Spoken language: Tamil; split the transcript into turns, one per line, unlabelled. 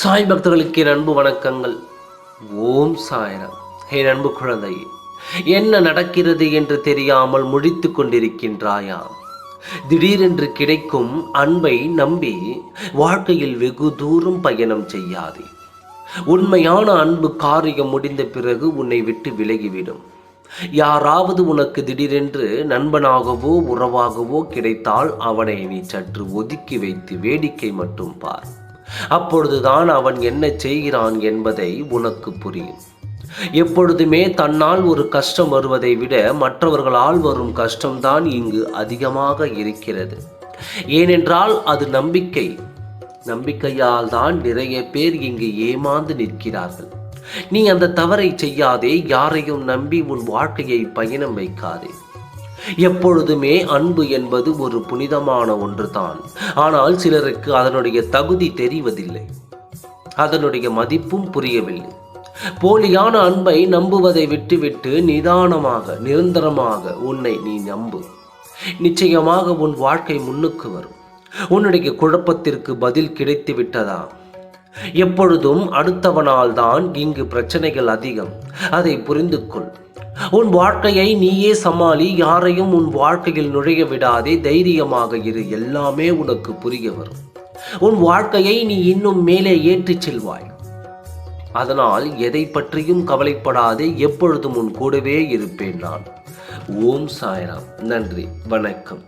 சாய் பக்தர்களுக்கு என் அன்பு வணக்கங்கள். ஓம் சாய்ராம். என் அன்பு குழந்தையே, என்ன நடக்கிறது என்று தெரியாமல் முடித்து கொண்டிருக்கின்றாயா? திடீரென்று கிடைக்கும் அன்பை நம்பி வாழ்க்கையில் வெகு தூரம் பயணம் செய்யாதே. உண்மையான அன்பு காரியம் முடிந்த பிறகு உன்னை விட்டு விலகிவிடும். யாராவது உனக்கு திடீரென்று நண்பனாகவோ உறவாகவோ கிடைத்தால் அவனை நீ சற்று ஒதுக்கி வைத்து வேடிக்கை மட்டும் பார். அப்பொழுதுதான் அவன் என்ன செய்கிறான் என்பதை உனக்கு புரியும். எப்பொழுதுமே தன்னால் ஒரு கஷ்டம் வருவதை விட மற்றவர்களால் வரும் கஷ்டம்தான் இங்கு அதிகமாக இருக்கிறது. ஏனென்றால் அது நம்பிக்கையால் தான் நிறைய பேர் இங்கு ஏமாந்து நிற்கிறார்கள். நீ அந்த தவறை செய்யாதே. யாரையும் நம்பி உன் வாழ்க்கையை பயணம் வைக்காதே. எப்பொழுதுமே அன்பு என்பது ஒரு புனிதமான ஒன்றுதான். ஆனால் சிலருக்கு அதனுடைய தகுதி தெரிவதில்லை, அதனுடைய மதிப்பும் புரியவில்லை. போலியான அன்பை நம்புவதை விட்டுவிட்டு நிதானமாக நிரந்தரமாக உன்னை நீ நம்பு. நிச்சயமாக உன் வாழ்க்கை முன்னுக்கு வரும். உன்னுடைய குழப்பத்திற்கு பதில் கிடைத்து விட்டதா? எப்பொழுதும் அடுத்தவனால் தான் இங்கு பிரச்சனைகள் அதிகம். அதை புரிந்து கொள். உன் வாழ்க்கையை நீயே சமாளி. யாரையும் உன் வாழ்க்கையில் நுழைய விடாதே. தைரியமாக இரு. எல்லாமே உனக்கு புரிய வரும். உன் வாழ்க்கையை நீ இன்னும் மேலே ஏற்றிச் செல்வாய். அதனால் எதை பற்றியும் கவலைப்படாதே. எப்பொழுதும் உன் கூடவே இருப்பேன் நான். ஓம் சாய்ராம். நன்றி, வணக்கம்.